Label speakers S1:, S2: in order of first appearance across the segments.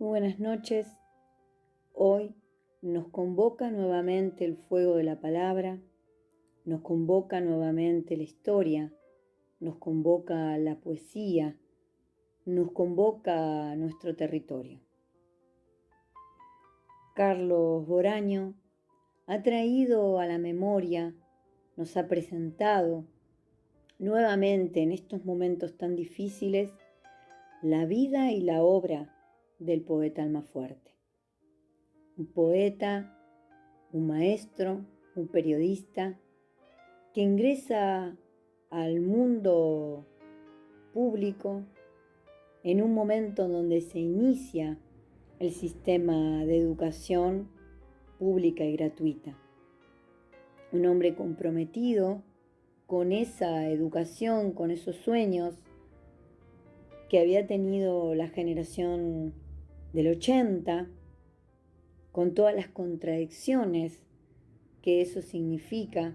S1: Muy buenas noches. Hoy nos convoca nuevamente el fuego de la palabra, nos convoca nuevamente la historia, nos convoca la poesía, nos convoca nuestro territorio. Carlos Boraño ha traído a la memoria, nos ha presentado nuevamente en estos momentos tan difíciles la vida y la obra del poeta Almafuerte. Un poeta, un maestro, un periodista que ingresa al mundo público en un momento donde se inicia el sistema de educación pública y gratuita. Un hombre comprometido con esa educación, con esos sueños que había tenido la generación del 80, con todas las contradicciones que eso significa.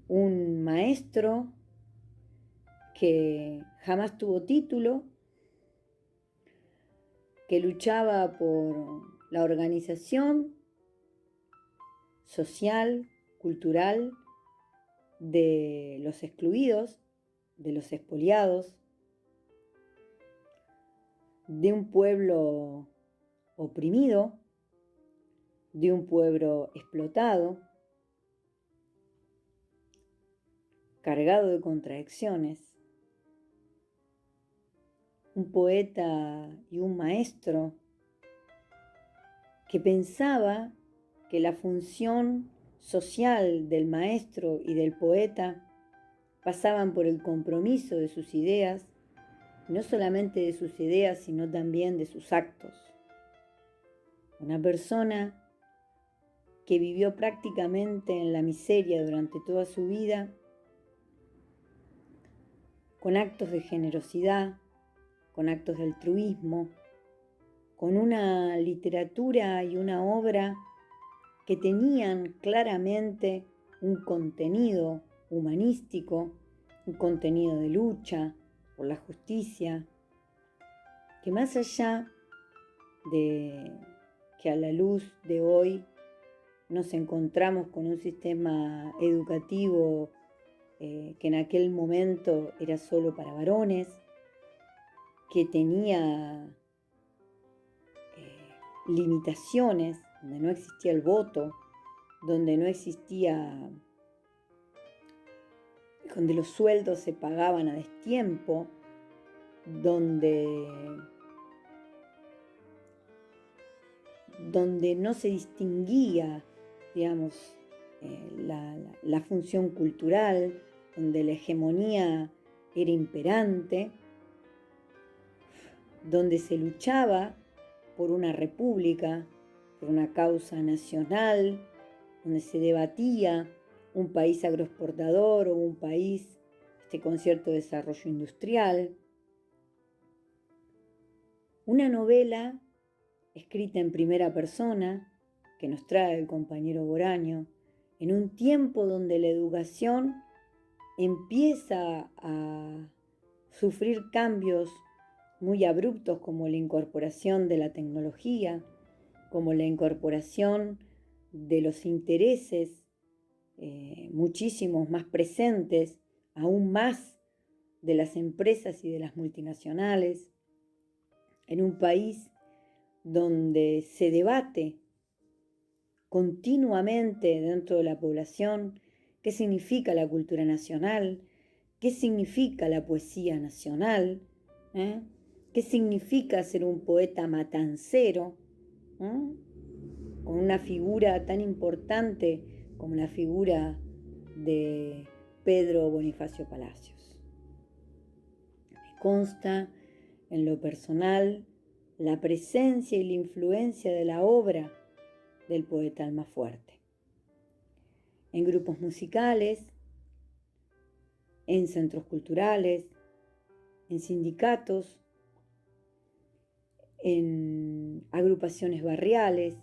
S1: Un maestro que jamás tuvo título, que luchaba por la organización social, cultural de los excluidos, de los expoliados, de un pueblo oprimido, de un pueblo explotado, cargado de contradicciones. Un poeta y un maestro que pensaba que la función social del maestro y del poeta pasaban por el compromiso de sus ideas, no solamente de sus ideas, sino también de sus actos. Una persona que vivió prácticamente en la miseria durante toda su vida, con actos de generosidad, con actos de altruismo, con una literatura y una obra que tenían claramente un contenido humanístico, un contenido de lucha por la justicia, que más allá de que a la luz de hoy nos encontramos con un sistema educativo que en aquel momento era solo para varones, que tenía limitaciones, donde no existía el voto, donde no existía, donde los sueldos se pagaban a destiempo, donde no se distinguía, digamos, la función cultural, donde la hegemonía era imperante, donde se luchaba por una república, por una causa nacional, donde se debatía un país agroexportador o un país con cierto desarrollo industrial. Una novela escrita en primera persona que nos trae el compañero Boraño, en un tiempo donde la educación empieza a sufrir cambios muy abruptos, como la incorporación de la tecnología, como la incorporación de los intereses muchísimos más presentes, aún más de las empresas y de las multinacionales, en un país donde se debate continuamente dentro de la población qué significa la cultura nacional, qué significa la poesía nacional, qué significa ser un poeta matancero, con una figura tan importante como la figura de Pedro Bonifacio Palacios. Me consta en lo personal la presencia y la influencia de la obra del poeta Almafuerte. En grupos musicales, en centros culturales, en sindicatos, en agrupaciones barriales,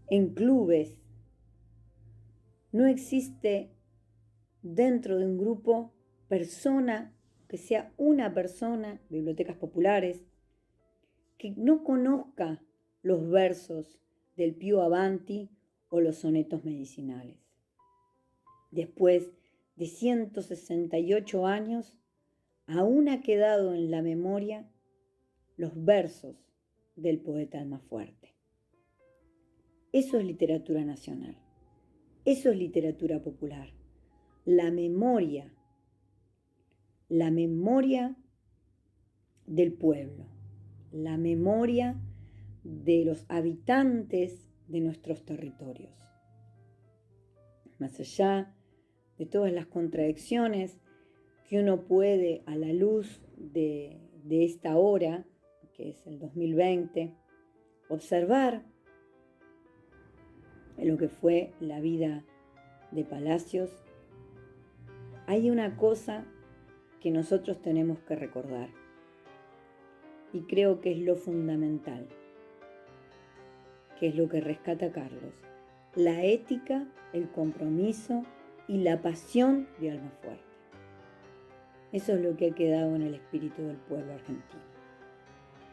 S1: en clubes. No existe dentro de un grupo persona que sea una persona, bibliotecas populares, que no conozca los versos del Pío Avanti o los sonetos medicinales. Después de 168 años, aún ha quedado en la memoria los versos del poeta Almafuerte. Eso es literatura nacional, eso es literatura popular, la memoria del pueblo, la memoria de los habitantes de nuestros territorios. Más allá de todas las contradicciones que uno puede, a la luz de esta hora, que es el 2020, observar en lo que fue la vida de Palacios, hay una cosa que nosotros tenemos que recordar, y creo que es lo fundamental, que es lo que rescata Carlos: la ética, el compromiso y la pasión de Almafuerte. Eso es lo que ha quedado en el espíritu del pueblo argentino,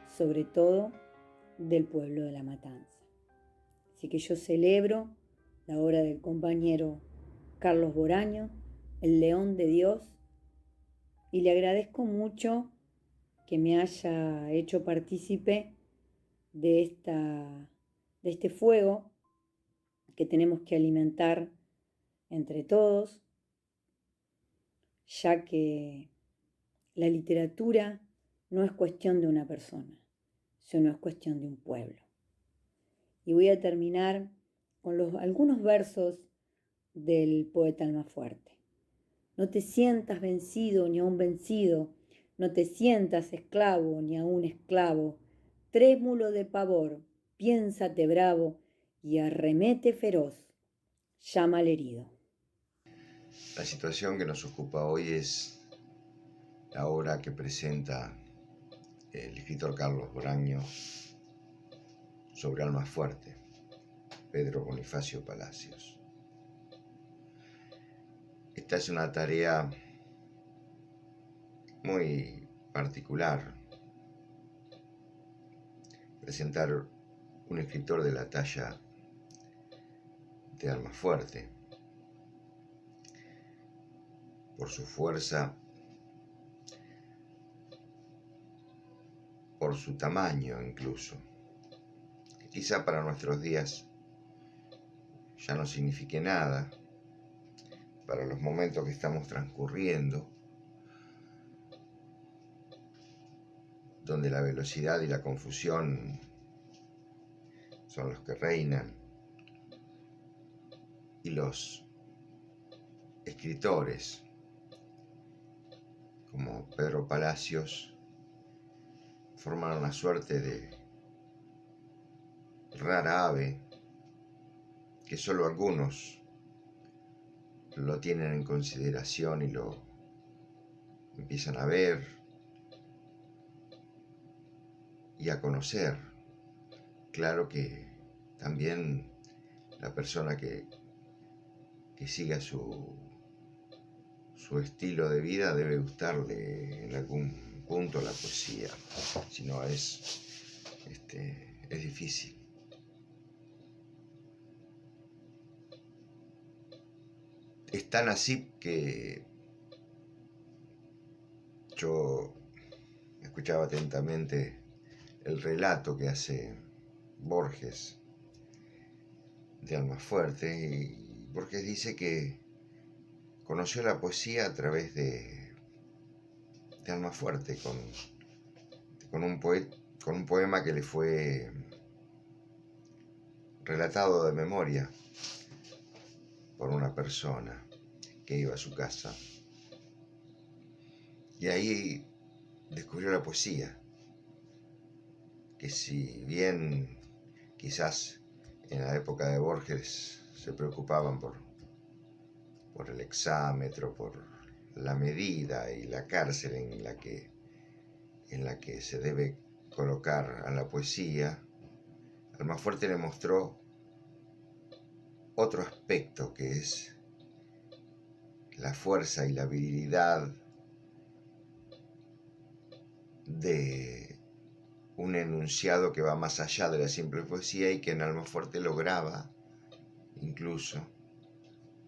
S1: sobre todo del pueblo de La Matanza. Así que yo celebro la obra del compañero Carlos Boraño, el León de Dios, y le agradezco mucho que me haya hecho partícipe de este fuego que tenemos que alimentar entre todos, ya que la literatura no es cuestión de una persona, sino es cuestión de un pueblo. Y voy a terminar con algunos versos del poeta Almafuerte. No te sientas vencido ni aún vencido, no te sientas esclavo ni aún esclavo, trémulo de pavor, piénsate bravo y arremete feroz, llama al herido.
S2: La situación que nos ocupa hoy es la obra que presenta el escritor Carlos Boraño sobre Almafuerte, Pedro Bonifacio Palacios. Esta es una tarea muy particular, presentar un escritor de la talla de Almafuerte, por su fuerza, por su tamaño incluso, que quizá para nuestros días ya no signifique nada, para los momentos que estamos transcurriendo, donde la velocidad y la confusión son los que reinan, y los escritores como Pedro Palacios forman una suerte de rara ave que solo algunos lo tienen en consideración y lo empiezan a ver y a conocer. Claro que también la persona que siga su estilo de vida debe gustarle en algún punto la poesía, si no es difícil. Es tan así que yo escuchaba atentamente el relato que hace Borges de Almafuerte, y Borges dice que conoció la poesía a través de Almafuerte, con un poema que le fue relatado de memoria por una persona que iba a su casa. Y ahí descubrió la poesía, que si bien quizás en la época de Borges se preocupaban por el exámetro, por la medida y la cárcel en la que se debe colocar a la poesía, Almafuerte le mostró otro aspecto, que es la fuerza y la virilidad de un enunciado que va más allá de la simple poesía y que en Almafuerte lograba incluso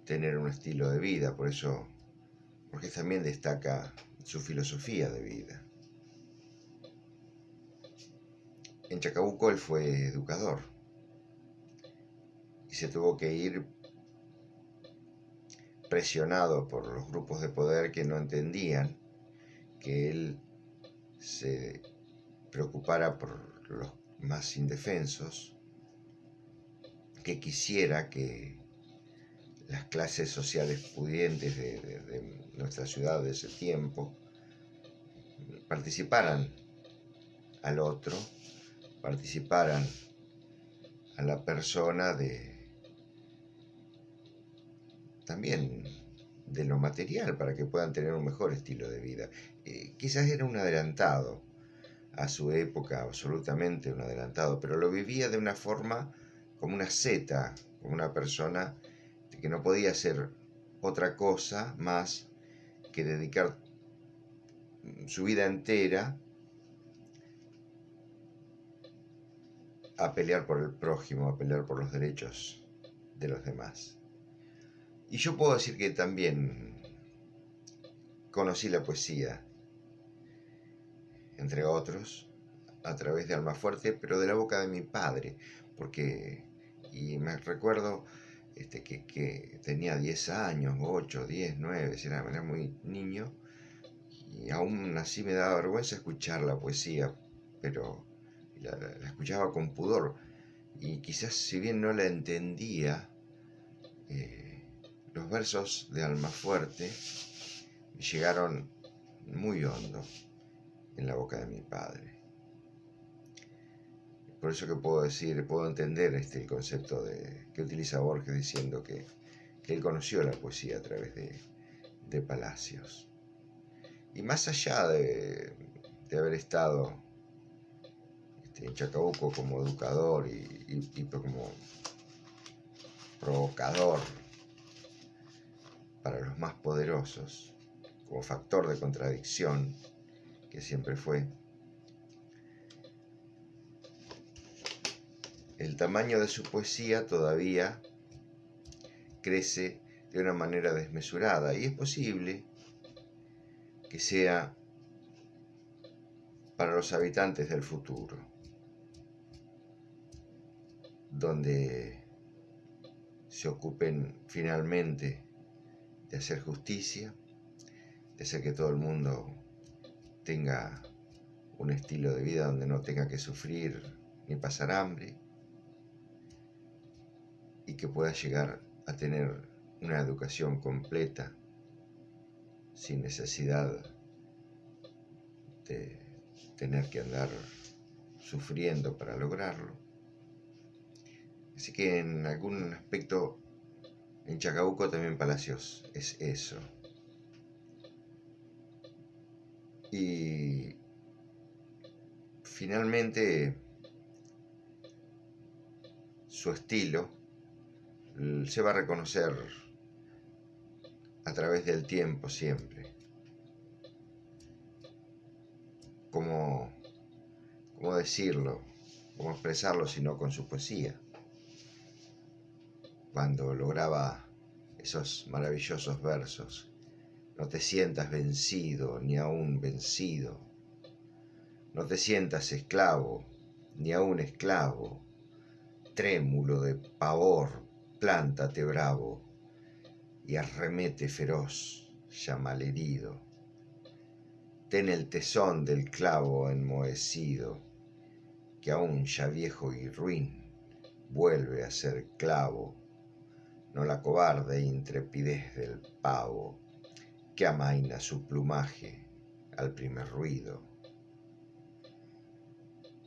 S2: tener un estilo de vida. Por eso Borges también destaca su filosofía de vida. En Chacabuco él fue educador y se tuvo que ir presionado por los grupos de poder que no entendían que él se preocupara por los más indefensos, que quisiera que las clases sociales pudientes de nuestra ciudad de ese tiempo participaran al otro, participaran a la persona también de lo material para que puedan tener un mejor estilo de vida. Quizás era un adelantado a su época, absolutamente un adelantado, pero lo vivía de una forma como una seta, como una persona que no podía hacer otra cosa más que dedicar su vida entera a pelear por el prójimo, a pelear por los derechos de los demás. Y yo puedo decir que también conocí la poesía, entre otros, a través de Almafuerte, pero de la boca de mi padre, y me recuerdo que tenía 10 años, 8, 10, 9, era muy niño, y aún así me daba vergüenza escuchar la poesía, pero la escuchaba con pudor, y quizás si bien no la entendía, los versos de Almafuerte llegaron muy hondo en la boca de mi padre. Por eso que puedo entender el concepto que utiliza Borges diciendo que él conoció la poesía a través de Palacios. Y más allá de haber estado en Chacabuco como educador y como provocador para los más poderosos, como factor de contradicción, que siempre fue, el tamaño de su poesía todavía crece de una manera desmesurada y es posible que sea para los habitantes del futuro, donde se ocupen finalmente de hacer justicia, de hacer que todo el mundo tenga un estilo de vida donde no tenga que sufrir ni pasar hambre, y que pueda llegar a tener una educación completa sin necesidad de tener que andar sufriendo para lograrlo. Así que en algún aspecto en Chacabuco también Palacios es eso. Y finalmente su estilo se va a reconocer a través del tiempo siempre. ¿Cómo decirlo? ¿Cómo expresarlo si no con su poesía? Cuando lograba esos maravillosos versos: no te sientas vencido, ni aún vencido. No te sientas esclavo, ni aún esclavo. Trémulo de pavor, plántate bravo y arremete feroz, ya malherido. Ten el tesón del clavo enmohecido, que aún ya viejo y ruin vuelve a ser clavo, no la cobarde intrepidez del pavo, que amaina su plumaje al primer ruido.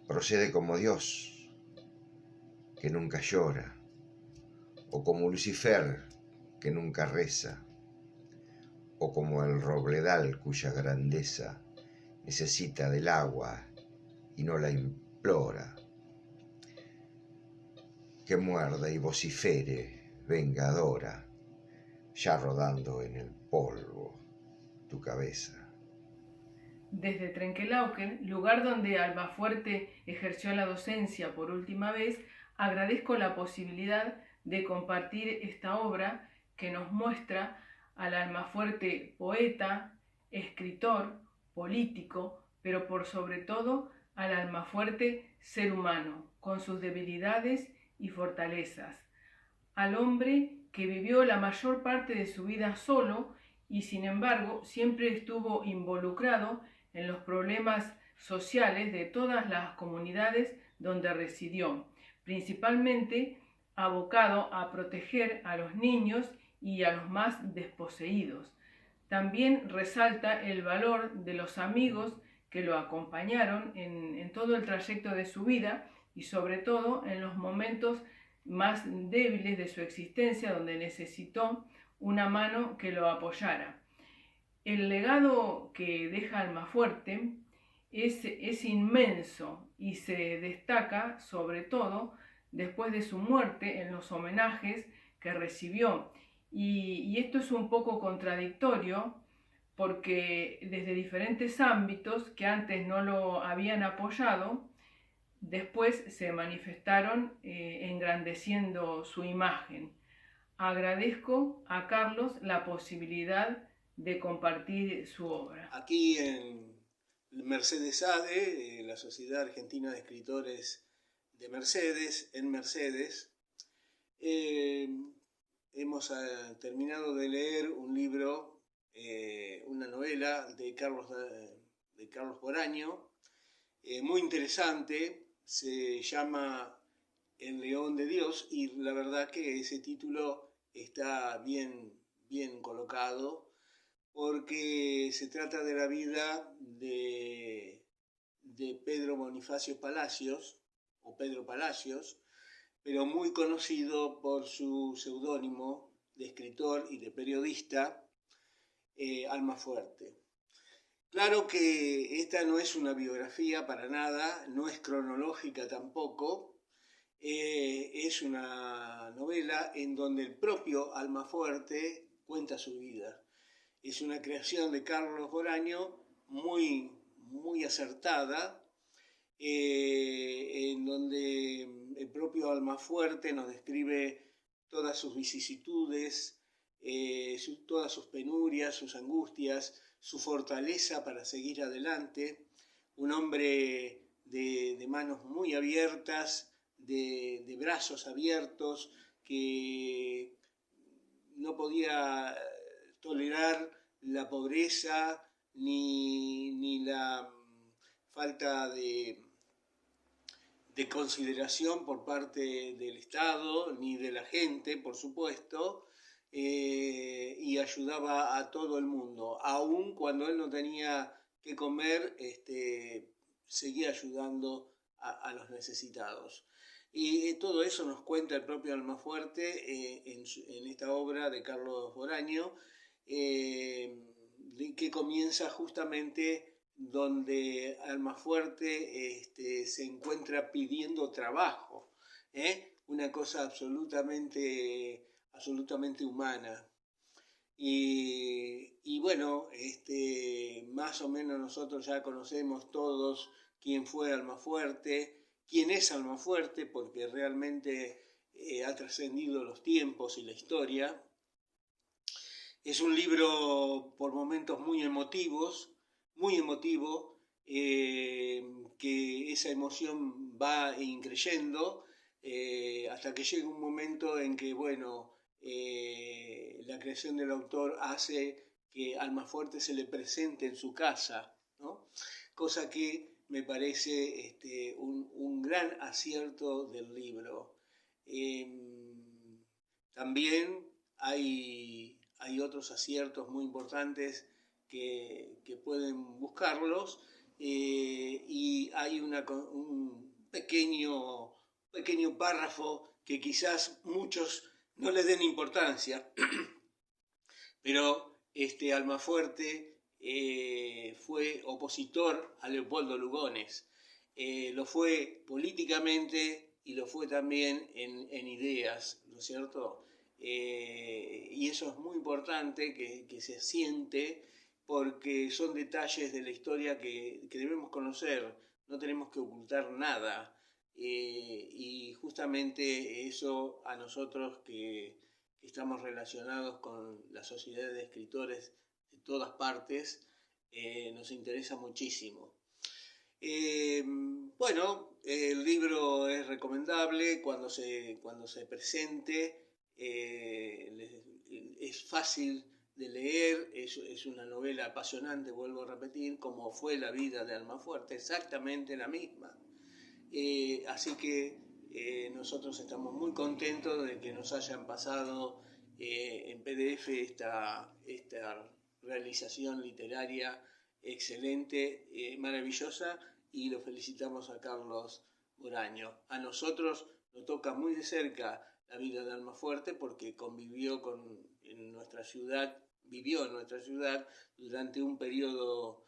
S2: Procede como Dios, que nunca llora, o como Lucifer, que nunca reza, o como el robledal cuya grandeza necesita del agua y no la implora. Que muerda y vocifere, vengadora, ya rodando en el polvo tu cabeza.
S3: Desde Trenquelauquen, lugar donde Almafuerte ejerció la docencia por última vez, agradezco la posibilidad de compartir esta obra que nos muestra al Almafuerte poeta, escritor, político, pero por sobre todo al Almafuerte ser humano, con sus debilidades y fortalezas, al hombre que vivió la mayor parte de su vida solo y sin embargo siempre estuvo involucrado en los problemas sociales de todas las comunidades donde residió, principalmente abocado a proteger a los niños y a los más desposeídos. También resalta el valor de los amigos que lo acompañaron en todo el trayecto de su vida y sobre todo en los momentos más débiles de su existencia, donde necesitó una mano que lo apoyara. El legado que deja Almafuerte es inmenso y se destaca sobre todo después de su muerte en los homenajes que recibió. Y esto es un poco contradictorio porque desde diferentes ámbitos que antes no lo habían apoyado, después se manifestaron engrandeciendo su imagen. Agradezco a Carlos la posibilidad de compartir su obra.
S4: Aquí en Mercedes ADE, la Sociedad Argentina de Escritores de Mercedes, en Mercedes, hemos terminado de leer un libro, una novela de Carlos Boraño, muy interesante, se llama El León de Dios, y la verdad que ese título está bien colocado, porque se trata de la vida de Pedro Bonifacio Palacios, o Pedro Palacios, pero muy conocido por su seudónimo de escritor y de periodista, Almafuerte. Claro que esta no es una biografía para nada, no es cronológica tampoco, es una novela en donde el propio Almafuerte cuenta su vida. Es una creación de Carlos Boraño muy acertada, en donde el propio Almafuerte nos describe todas sus vicisitudes, todas sus penurias, sus angustias, su fortaleza para seguir adelante. Un hombre de manos muy abiertas, de brazos abiertos, que no podía tolerar la pobreza ni la falta de consideración por parte del Estado ni de la gente, por supuesto, y ayudaba a todo el mundo. Aun cuando él no tenía que comer, seguía ayudando a los necesitados. Y todo eso nos cuenta el propio Almafuerte en esta obra de Carlos Boraño, que comienza justamente donde Almafuerte se encuentra pidiendo trabajo, una cosa absolutamente humana. Y bueno, más o menos nosotros ya conocemos todos quién fue Almafuerte, quién es Almafuerte, porque realmente ha trascendido los tiempos y la historia. Es un libro por momentos muy emotivo, que esa emoción va increyendo hasta que llega un momento en que, bueno, la creación del autor hace que Almafuerte se le presente en su casa, ¿no? Cosa que me parece un gran acierto del libro. También hay otros aciertos muy importantes que pueden buscarlos, y hay un pequeño párrafo que quizás muchos no le den importancia, pero Almafuerte fue opositor a Leopoldo Lugones. Lo fue políticamente y lo fue también en ideas, ¿no es cierto? Y eso es muy importante que se asiente, porque son detalles de la historia que debemos conocer, no tenemos que ocultar nada. Y justamente eso a nosotros que estamos relacionados con la sociedad de escritores de todas partes, nos interesa muchísimo. Bueno, el libro es recomendable cuando se presente, es fácil de leer, es una novela apasionante, vuelvo a repetir, como fue la vida de Almafuerte, exactamente la misma. Así que nosotros estamos muy contentos de que nos hayan pasado en PDF esta realización literaria excelente, maravillosa, y lo felicitamos a Carlos Boraño. A nosotros nos toca muy de cerca la vida de Almafuerte porque vivió en nuestra ciudad durante un periodo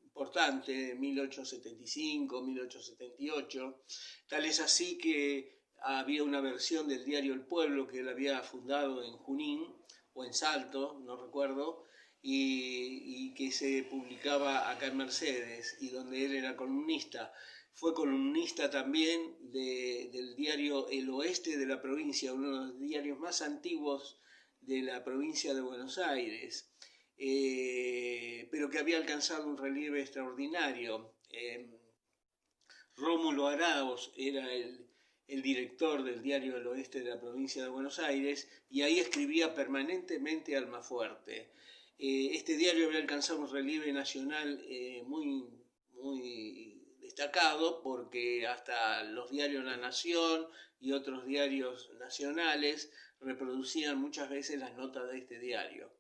S4: importante, 1875, 1878. Tal es así que había una versión del diario El Pueblo que él había fundado en Junín o en Salto, no recuerdo, y que se publicaba acá en Mercedes, y donde él era columnista. Fue columnista también del diario El Oeste de la provincia, uno de los diarios más antiguos de la provincia de Buenos Aires, pero que había alcanzado un relieve extraordinario. Rómulo Arauz era el director del diario El Oeste de la provincia de Buenos Aires, y ahí escribía permanentemente Almafuerte. Este diario había alcanzado un relieve nacional muy destacado, porque hasta los diarios La Nación y otros diarios nacionales reproducían muchas veces las notas de este diario.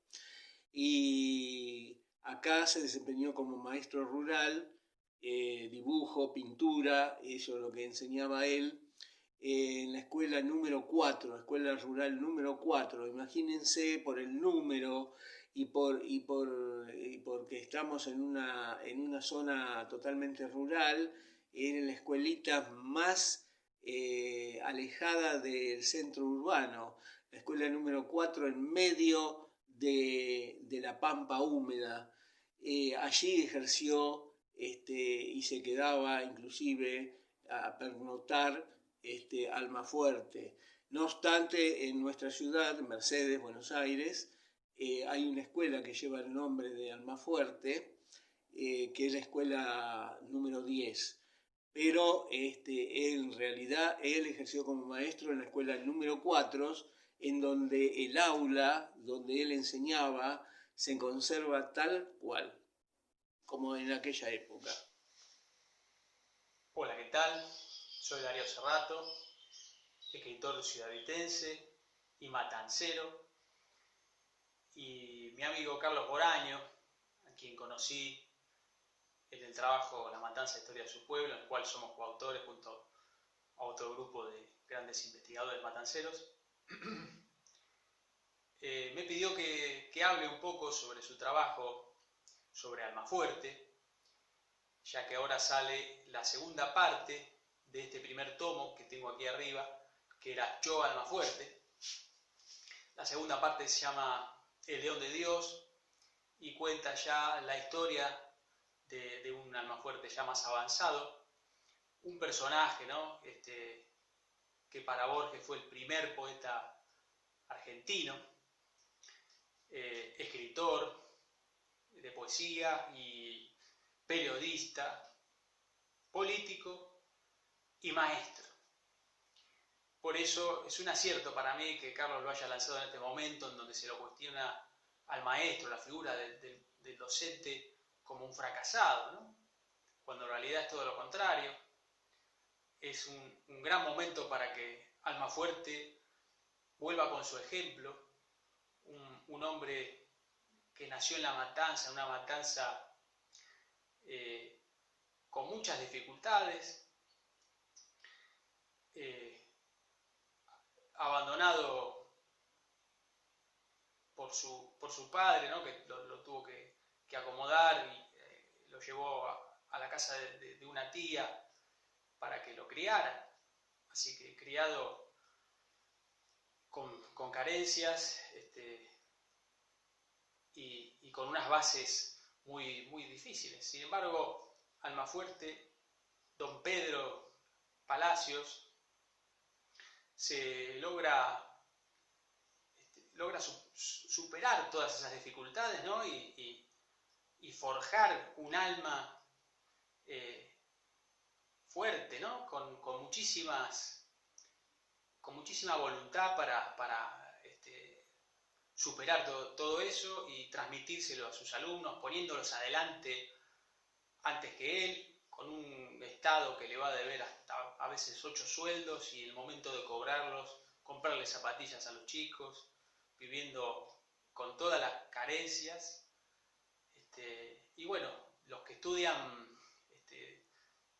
S4: Y acá se desempeñó como maestro rural, dibujo, pintura, eso es lo que enseñaba él, en la escuela número 4, escuela rural número 4. Imagínense, por el número y porque estamos en una zona totalmente rural, en la escuelita más alejada del centro urbano, la escuela número 4 en medio de la pampa húmeda. Allí ejerció y se quedaba inclusive a pernoctar Almafuerte. No obstante, en nuestra ciudad, Mercedes, Buenos Aires, hay una escuela que lleva el nombre de Almafuerte, que es la escuela número 10. Pero en realidad él ejerció como maestro en la escuela número 4, en donde el aula donde él enseñaba se conserva tal cual, como en aquella época.
S5: Hola, ¿qué tal? Soy Darío Cerrato, escritor ciudaditense y matancero, y mi amigo Carlos Boraño, a quien conocí en el trabajo La Matanza, Historia de su pueblo, en el cual somos coautores junto a otro grupo de grandes investigadores matanceros, me pidió que hable un poco sobre su trabajo sobre Almafuerte, ya que ahora sale la segunda parte de este primer tomo que tengo aquí arriba, que era Yo Almafuerte. La segunda parte se llama El León de Dios y cuenta ya la historia de un Almafuerte ya más avanzado, un personaje, ¿no? Que para Borges fue el primer poeta argentino, escritor de poesía y periodista, político y maestro. Por eso es un acierto para mí que Carlos lo haya lanzado en este momento en donde se lo cuestiona al maestro, la figura del docente, como un fracasado, ¿no? Cuando en realidad es todo lo contrario. Es un gran momento para que Almafuerte vuelva con su ejemplo, un hombre que nació en la matanza, una matanza con muchas dificultades, abandonado por su padre, ¿no? Que lo tuvo que acomodar y lo llevó a la casa de una tía para que lo criara. Así que criado con carencias y con unas bases muy, muy difíciles. Sin embargo, Almafuerte, don Pedro Palacios, se logra superar todas esas dificultades, ¿no? y forjar un alma fuerte, ¿no? con muchísima voluntad para superar todo eso y transmitírselo a sus alumnos, poniéndolos adelante antes que él, con un Estado que le va a deber hasta a veces 8 sueldos y en el momento de cobrarlos, comprarle zapatillas a los chicos, viviendo con todas las carencias. Y bueno, los que estudian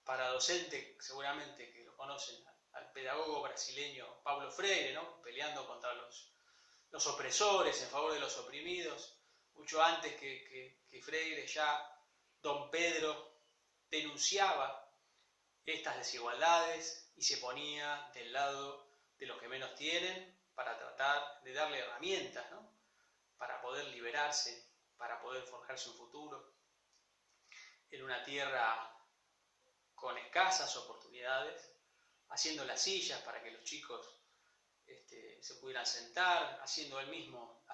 S5: para docente, seguramente que lo conocen, al pedagogo brasileño Paulo Freire, ¿no? Peleando contra los opresores, en favor de los oprimidos. Mucho antes que Freire, ya don Pedro denunciaba estas desigualdades y se ponía del lado de los que menos tienen para tratar de darle herramientas, ¿no? Para poder liberarse, para poder forjarse un futuro en una tierra con escasas oportunidades, haciendo las sillas para que los chicos se pudieran sentar, haciendo él mismo,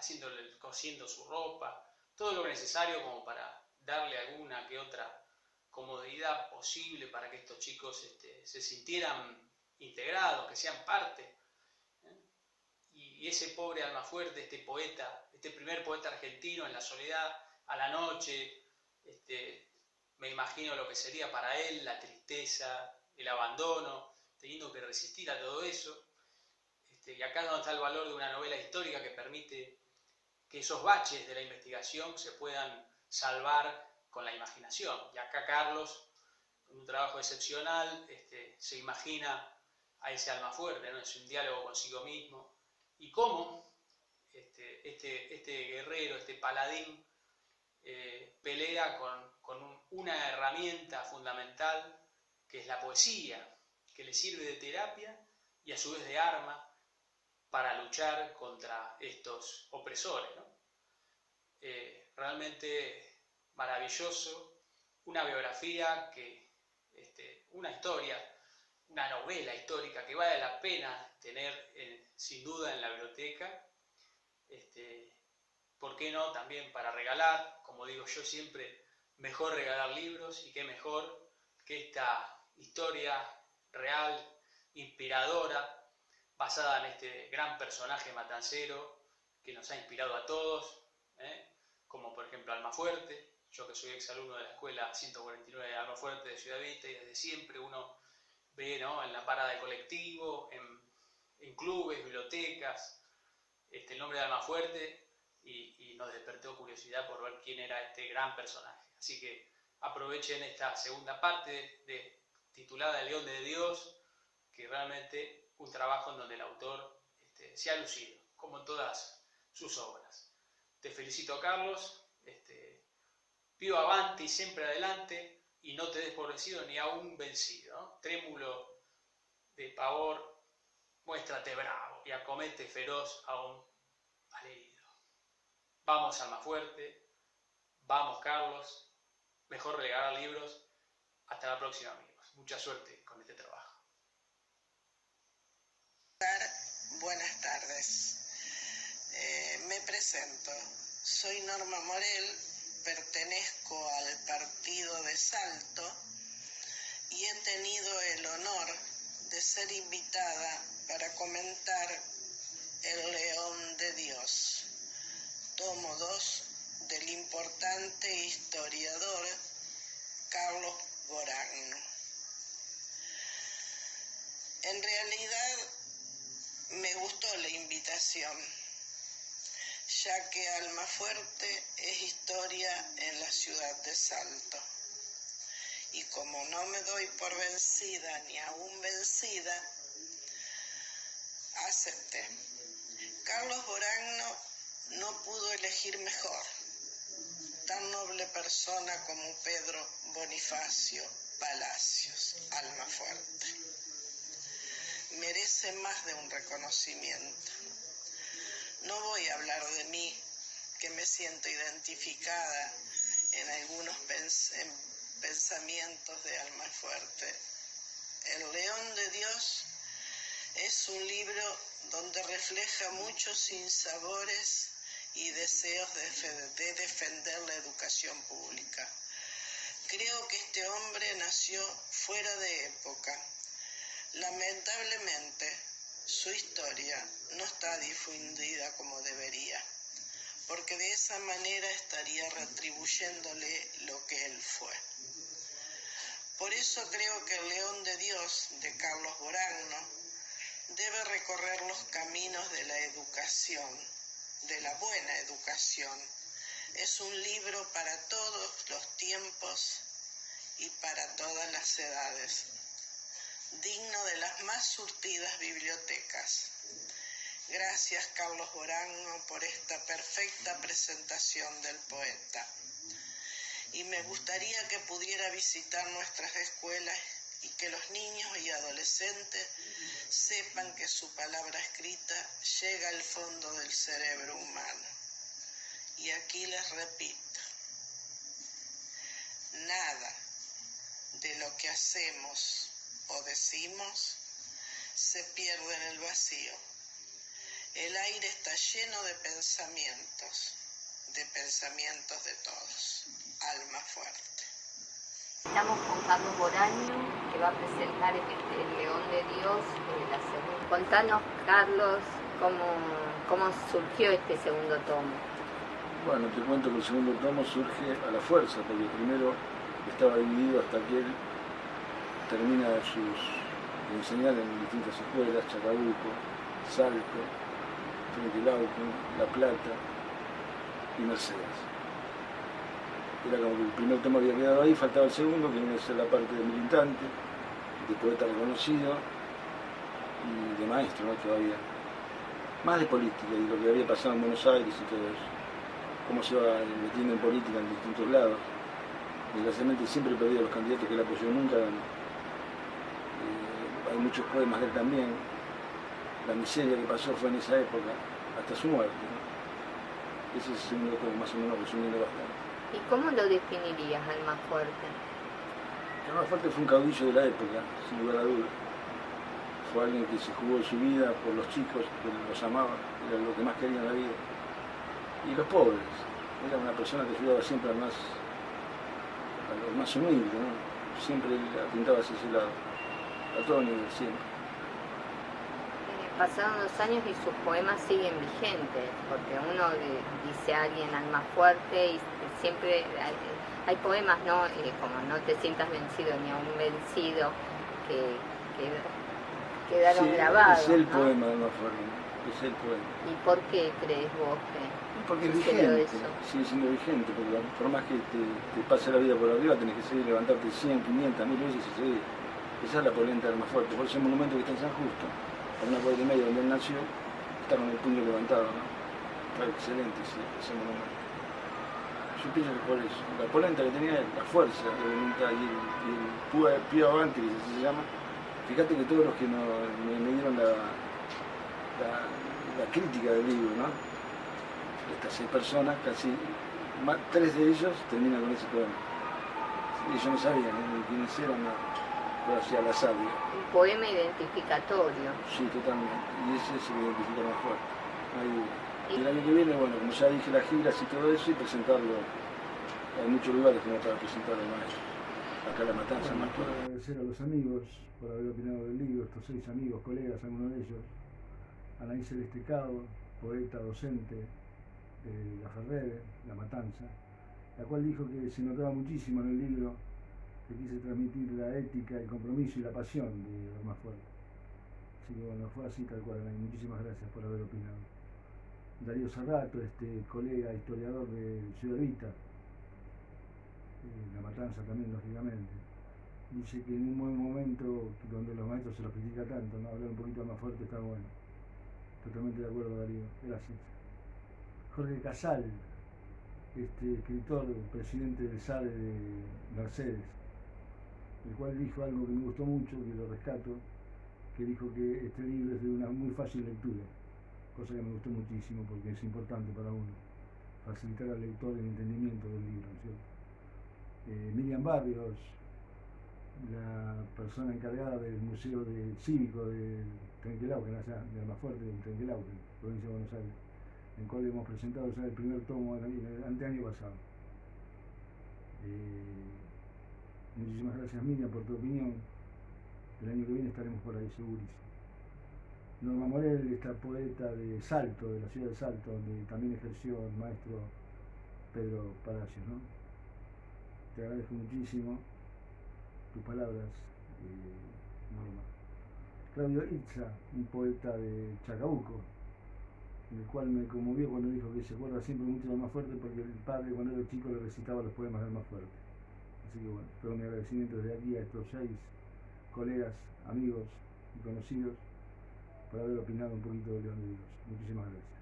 S5: cosiendo su ropa, todo lo necesario como para darle alguna que otra comodidad posible para que estos chicos se sintieran integrados, que sean parte. Y ese pobre Almafuerte, este poeta, este primer poeta argentino en la soledad, a la noche, me imagino lo que sería para él la tristeza, el abandono, teniendo que resistir a todo eso. Y acá es donde está el valor de una novela histórica que permite que esos baches de la investigación se puedan salvar con la imaginación. Y acá Carlos, con un trabajo excepcional, se imagina a ese Almafuerte, ¿no? Es un diálogo consigo mismo. Y cómo este guerrero, este paladín, pelea con una herramienta fundamental que es la poesía, que le sirve de terapia y a su vez de arma para luchar contra estos opresores, ¿no? Realmente maravilloso, una biografía una historia, una novela histórica que vale la pena tener sin duda en la biblioteca. ¿Por qué no? También para regalar, como digo yo siempre, mejor regalar libros, y qué mejor que esta historia real, inspiradora, basada en este gran personaje matancero que nos ha inspirado a todos, como por ejemplo Almafuerte. Yo que soy exalumno de la escuela 149 de Almafuerte de Ciudad Vista, y desde siempre uno ve, ¿no?, en la parada de colectivo, en clubes, bibliotecas, el nombre de Almafuerte, y nos despertó curiosidad por ver quién era este gran personaje. Así que aprovechen esta segunda parte titulada El León de Dios, que realmente un trabajo en donde el autor se ha lucido, como en todas sus obras. Te felicito, Carlos, pido avanti, siempre adelante, y no te des por vencido ni aún vencido, ¿no? Trémulo de pavor, muéstrate bravo y acomete feroz aún al herido. Vamos, Almafuerte, vamos, Carlos, mejor regalar libros. Hasta la próxima, amigos. Mucha suerte con este trabajo.
S6: Buenas tardes. Me presento. Soy Norma Morel, pertenezco al partido de Salto y he tenido el honor de ser invitada para comentar El León de Dios, tomo 2 del importante historiador Carlos Boragno. En realidad me gustó la invitación, ya que Almafuerte es historia en la ciudad de Salto. Y como no me doy por vencida ni aún vencida, acepté. Carlos Boragno no pudo elegir mejor, tan noble persona como Pedro Bonifacio Palacios Almafuerte. Merece más de un reconocimiento. No voy a hablar de mí, que me siento identificada en algunos pensamientos de Almafuerte. El León de Dios es un libro donde refleja muchos sinsabores y deseos de defender la educación pública. Creo que este hombre nació fuera de época. Lamentablemente, su historia no está difundida como debería, porque de esa manera estaría retribuyéndole lo que él fue. Por eso creo que el León de Dios, de Carlos Boragno, debe recorrer los caminos de la educación, de la buena educación. Es un libro para todos los tiempos y para todas las edades, digno de las más surtidas bibliotecas. Gracias, Carlos Boragno, por esta perfecta presentación del poeta. Y me gustaría que pudiera visitar nuestras escuelas y que los niños y adolescentes sepan que su palabra escrita llega al fondo del cerebro humano. Y aquí les repito, nada de lo que hacemos o decimos se pierde en el vacío. El aire está lleno de pensamientos de todos. Almafuerte.
S7: Estamos con Carlos Boragno, que va a presentar el León de Dios, la segunda. Contanos, Carlos, cómo surgió este segundo tomo.
S8: Bueno, te cuento que el segundo tomo surge a la fuerza, porque primero estaba dividido hasta que él termina de enseñar en distintas escuelas, Chacabuco, Salto, Trenquelauquen, La Plata y Mercedes. Era como que el primer tomo había quedado ahí, faltaba el segundo, que viene a ser la parte de militante, de poeta reconocido y de maestro, ¿no? Todavía. Más de política y lo que había pasado en Buenos Aires y todo eso. Cómo se va metiendo en política en distintos lados. Desgraciadamente siempre he perdido a los candidatos que él apoyó, nunca. Hay muchos poemas de él también. La miseria que pasó fue en esa época, hasta su muerte, ¿no? Ese es el segundo tomo, más o menos resumiendo bastante.
S7: ¿Y cómo lo definirías, Almafuerte?
S8: Almafuerte fue un caudillo de la época, sin lugar a dudas. Fue alguien que se jugó su vida por los chicos, que los amaba, era lo que más quería en la vida. Y los pobres. Era una persona que ayudaba siempre a los más humildes, ¿no? Siempre apuntaba hacia ese lado, a todo nivel, siempre.
S7: Pasaron los años y sus poemas siguen vigentes, porque uno dice a alguien Almafuerte y siempre hay poemas, ¿no? Como No te sientas vencido ni aún vencido, que quedaron grabados.
S8: Es el
S7: ¿no?
S8: poema de Almafuerte, es el poema.
S7: ¿Y por qué crees vos que?
S8: Porque es vigente, sigue siendo vigente, porque por más que te pase la vida por arriba, tenés que seguir levantarte 100, 500, 1000 veces y seguir. Esa es la polenta de Almafuerte, por eso el monumento que está en San Justo, a una cuadra y media donde él nació, está con el puño levantado, ¿no? Está excelente ese monumento. Yo pienso que por eso, la polenta que tenía él, la fuerza de voluntad y el pío avante, que así se llama, fíjate que todos los que me dieron la crítica del libro, ¿no? Estas 6 personas, casi 3 de ellos terminan con ese poema. Ellos no sabían ni quiénes eran, pero hacía la sabia.
S7: Un poema identificatorio.
S8: Sí, totalmente. Y ese se lo identifica más fuerte. No hay duda. Y el año que viene, bueno, como ya dije, las giras y todo eso, y presentarlo. Hay muchos lugares como para presentar al maestro. Acá La Matanza, más por agradecer a los amigos por haber opinado del libro, estos 6 amigos, colegas, algunos de ellos. Anaí Celeste Cabo, poeta, docente de La Ferrere, La Matanza, la cual dijo que se notaba muchísimo en el libro que quise transmitir la ética, el compromiso y la pasión de Almafuerte. Así que bueno, fue así tal cual, Anaí. Muchísimas gracias por haber opinado. Darío Serrato, colega historiador de Ciudad Vita, La Matanza también, lógicamente, dice que en un buen momento donde los maestros se los critica tanto, ¿no? Hablar un poquito más fuerte está bueno. Totalmente de acuerdo, Darío. Gracias. Jorge Casal, escritor, presidente del SADE de Mercedes, el cual dijo algo que me gustó mucho, que lo rescato, que dijo que este libro es de una muy fácil lectura, cosa que me gustó muchísimo porque es importante para uno. facilitar al lector el entendimiento del libro, ¿no es cierto? Miriam Barrios, la persona encargada del Museo Cívico de Trenquelauquen, allá de Almafuerte, de Trenquelauquen, provincia de Buenos Aires, en el cual hemos presentado ya el primer tomo el anteaño pasado. Muchísimas gracias, Miriam, por tu opinión. El año que viene estaremos por ahí, segurísimo. Norma Morel, esta poeta de Salto, de la ciudad de Salto, donde también ejerció el maestro Pedro Palacios, ¿no? Te agradezco muchísimo tus palabras, Norma. Claudio Itza, un poeta de Chacabuco, el cual me conmovió cuando dijo que se acuerda siempre mucho de Almafuerte porque el padre cuando era chico le recitaba los poemas de Almafuerte. Así que bueno, todo mi agradecimiento desde aquí a estos 6 colegas, amigos y conocidos por haber opinado un poquito de León de Dios. Muchísimas gracias.